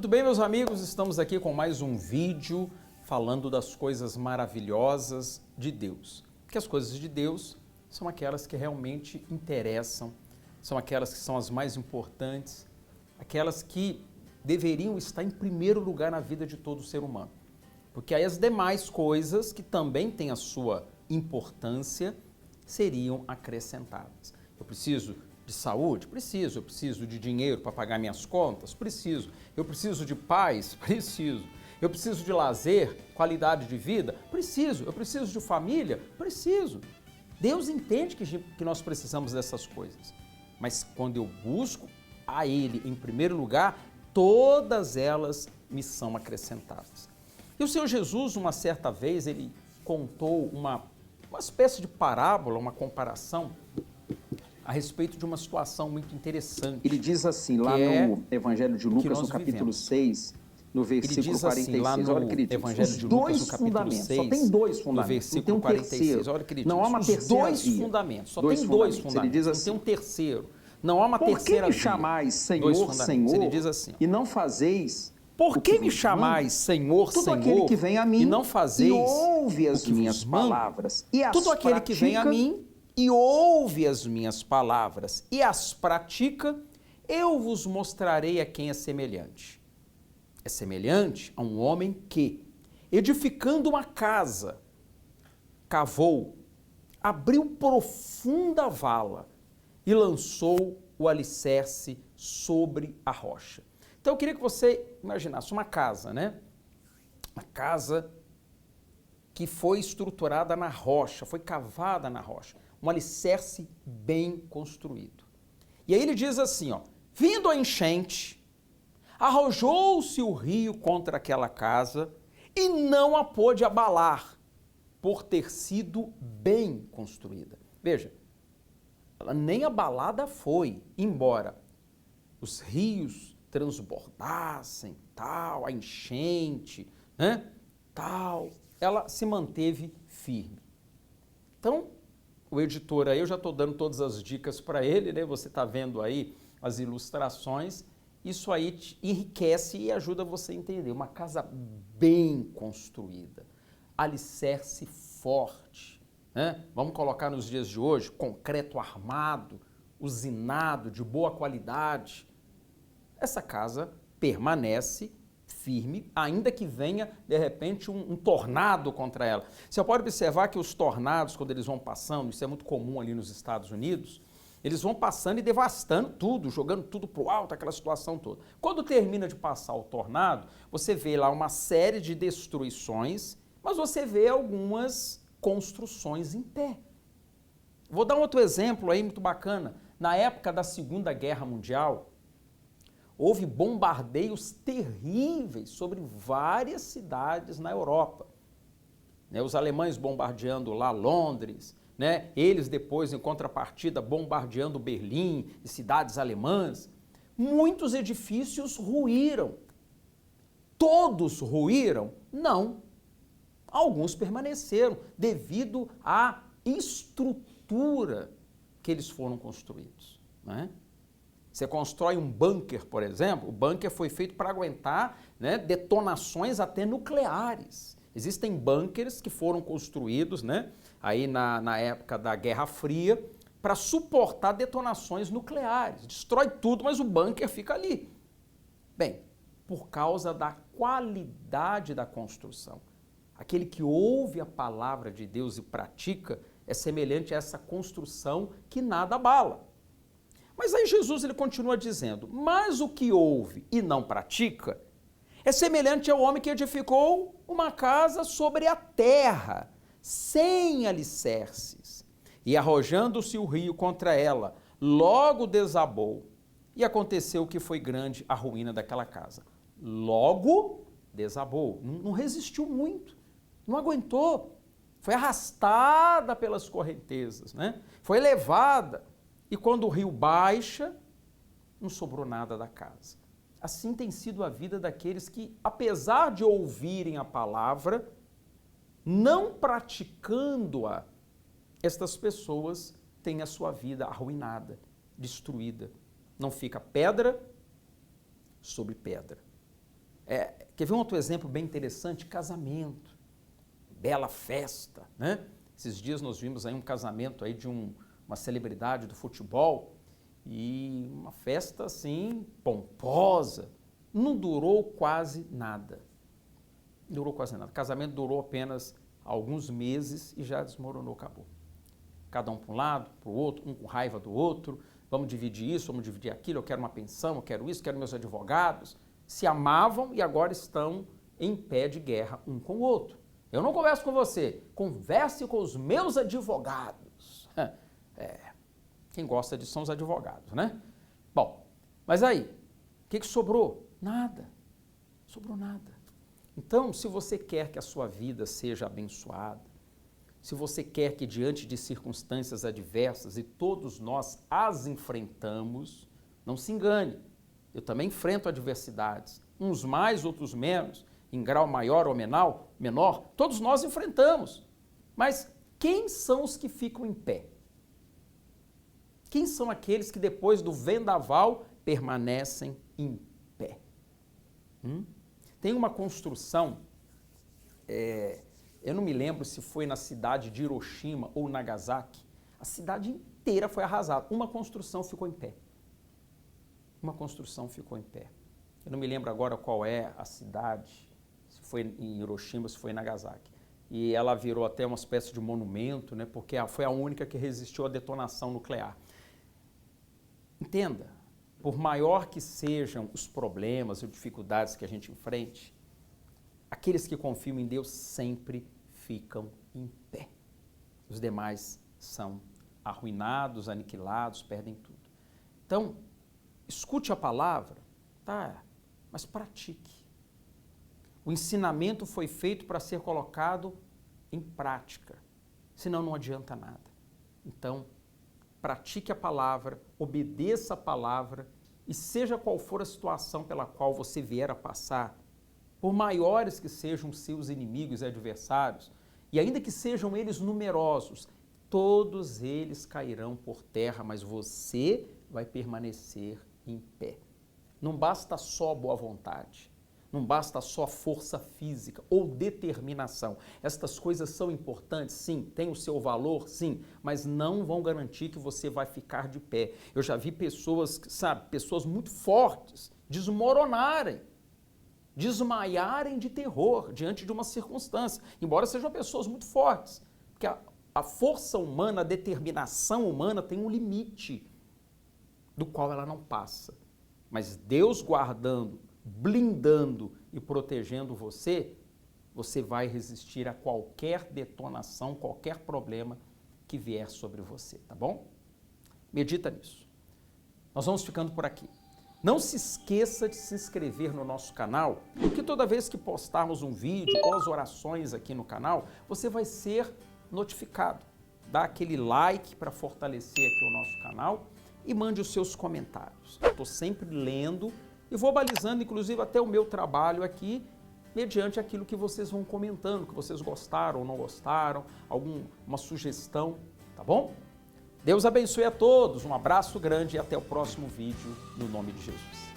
Muito bem, meus amigos, estamos aqui com mais um vídeo falando das coisas maravilhosas de Deus. Porque as coisas de Deus são aquelas que realmente interessam, são aquelas que são as mais importantes, aquelas que deveriam estar em primeiro lugar na vida de todo ser humano. Porque aí as demais coisas, que também têm a sua importância, seriam acrescentadas. Eu preciso de saúde? Preciso. Eu preciso de dinheiro para pagar minhas contas? Preciso. Eu preciso de paz? Preciso. Eu preciso de lazer, qualidade de vida? Preciso. Eu preciso de família? Preciso. Deus entende que nós precisamos dessas coisas. Mas quando eu busco a Ele em primeiro lugar, todas elas me são acrescentadas. E o Senhor Jesus, uma certa vez, ele contou uma espécie de parábola, uma comparação a respeito de uma situação muito interessante. Ele diz assim, lá no Evangelho de Lucas, no capítulo 6, no versículo 46, olha o que ele diz, os dois fundamentos, só tem dois fundamentos, não tem um terceiro, olha o que ele diz, não há uma terceira dois fundamentos, só tem dois fundamentos, ele diz assim, não tem um terceiro, não há uma terceira via. Por que me chamais Senhor, Senhor, ele diz assim, e não fazeis por que me chamais Senhor, Senhor, Senhor, aquele que vem a mim e não fazeis e ouve as minhas palavras e as tudo aquele que vem a mim e ouve as minhas palavras e as pratica, eu vos mostrarei a quem é semelhante. É semelhante a um homem que, edificando uma casa, cavou, abriu profunda vala e lançou o alicerce sobre a rocha. Então eu queria que você imaginasse uma casa, né? Uma casa que foi estruturada na rocha, foi cavada na rocha, um alicerce bem construído. E aí ele diz assim, ó, vindo a enchente, arrojou-se o rio contra aquela casa e não a pôde abalar, por ter sido bem construída. Veja, ela nem abalada foi, embora os rios transbordassem, tal, a enchente, né, tal, ela se manteve firme. Então, o editor aí, eu já estou dando todas as dicas para ele, né? Você está vendo aí as ilustrações, isso aí te enriquece e ajuda você a entender. Uma casa bem construída, alicerce forte, né? Vamos colocar nos dias de hoje, concreto armado, usinado, de boa qualidade. Essa casa permanece firme, ainda que venha, de repente, um tornado contra ela. Você pode observar que os tornados, quando eles vão passando, isso é muito comum ali nos Estados Unidos, eles vão passando e devastando tudo, jogando tudo para o alto, aquela situação toda. Quando termina de passar o tornado, você vê lá uma série de destruições, mas você vê algumas construções em pé. Vou dar um outro exemplo aí muito bacana. Na época da Segunda Guerra Mundial, houve bombardeios terríveis sobre várias cidades na Europa. Os alemães bombardeando lá Londres, né? Eles depois, em contrapartida, bombardeando Berlim e cidades alemãs. Muitos edifícios ruíram. Todos ruíram? Não. Alguns permaneceram devido à estrutura que eles foram construídos, né? Você constrói um bunker, por exemplo, o bunker foi feito para aguentar, né, detonações até nucleares. Existem bunkers que foram construídos, né, aí na época da Guerra Fria para suportar detonações nucleares. Destrói tudo, mas o bunker fica ali. Bem, por causa da qualidade da construção. Aquele que ouve a palavra de Deus e pratica é semelhante a essa construção que nada abala. Mas aí Jesus ele continua dizendo, mas o que ouve e não pratica é semelhante ao homem que edificou uma casa sobre a terra, sem alicerces, e arrojando-se o rio contra ela, logo desabou, e aconteceu que foi grande a ruína daquela casa. Logo desabou, não resistiu muito, não aguentou, foi arrastada pelas correntezas, né? Foi levada. E quando o rio baixa, não sobrou nada da casa. Assim tem sido a vida daqueles que, apesar de ouvirem a palavra, não praticando-a, estas pessoas têm a sua vida arruinada, destruída. Não fica pedra sobre pedra. Quer ver um outro exemplo bem interessante? Casamento. Bela festa, né? Esses dias nós vimos aí um casamento aí de uma celebridade do futebol e uma festa assim, pomposa. Não durou quase nada. Não durou quase nada. O casamento durou apenas alguns meses e já desmoronou, acabou. Cada um para um lado, para o outro, um com raiva do outro. Vamos dividir isso, vamos dividir aquilo, eu quero uma pensão, eu quero isso, quero meus advogados. Se amavam e agora estão em pé de guerra um com o outro. Eu não converso com você, converse com os meus advogados. Quem gosta disso são os advogados, né? Bom, mas aí, o que sobrou? Nada. Sobrou nada. Então, se você quer que a sua vida seja abençoada, se você quer que diante de circunstâncias adversas, e todos nós as enfrentamos, não se engane, eu também enfrento adversidades, uns mais, outros menos, em grau maior ou menor, todos nós enfrentamos. Mas quem são os que ficam em pé? Quem são aqueles que depois do vendaval permanecem em pé? Tem uma construção, eu não me lembro se foi na cidade de Hiroshima ou Nagasaki, a cidade inteira foi arrasada, uma construção ficou em pé. Uma construção ficou em pé. Eu não me lembro agora qual é a cidade, se foi em Hiroshima, se foi em Nagasaki. E ela virou até uma espécie de monumento, né, porque foi a única que resistiu à detonação nuclear. Entenda, por maior que sejam os problemas e dificuldades que a gente enfrente, aqueles que confiam em Deus sempre ficam em pé. Os demais são arruinados, aniquilados, perdem tudo. Então, escute a palavra, tá, mas pratique. O ensinamento foi feito para ser colocado em prática, senão não adianta nada. Então, pratique a palavra, obedeça a palavra e seja qual for a situação pela qual você vier a passar, por maiores que sejam seus inimigos e adversários, e ainda que sejam eles numerosos, todos eles cairão por terra, mas você vai permanecer em pé. Não basta só boa vontade, não basta só força física ou determinação. Estas coisas são importantes, sim, têm o seu valor, sim, mas não vão garantir que você vai ficar de pé. Eu já vi pessoas, pessoas muito fortes desmoronarem, desmaiarem de terror diante de uma circunstância, embora sejam pessoas muito fortes, porque a força humana, a determinação humana tem um limite do qual ela não passa. Mas Deus guardando, blindando e protegendo você, você vai resistir a qualquer detonação, qualquer problema que vier sobre você, tá bom? Medita nisso. Nós vamos ficando por aqui. Não se esqueça de se inscrever no nosso canal, porque toda vez que postarmos um vídeo ou as orações aqui no canal, você vai ser notificado. Dá aquele like para fortalecer aqui o nosso canal e mande os seus comentários. Estou sempre lendo e vou balizando, inclusive, até o meu trabalho aqui, mediante aquilo que vocês vão comentando, que vocês gostaram ou não gostaram, alguma sugestão, tá bom? Deus abençoe a todos, um abraço grande e até o próximo vídeo, no nome de Jesus.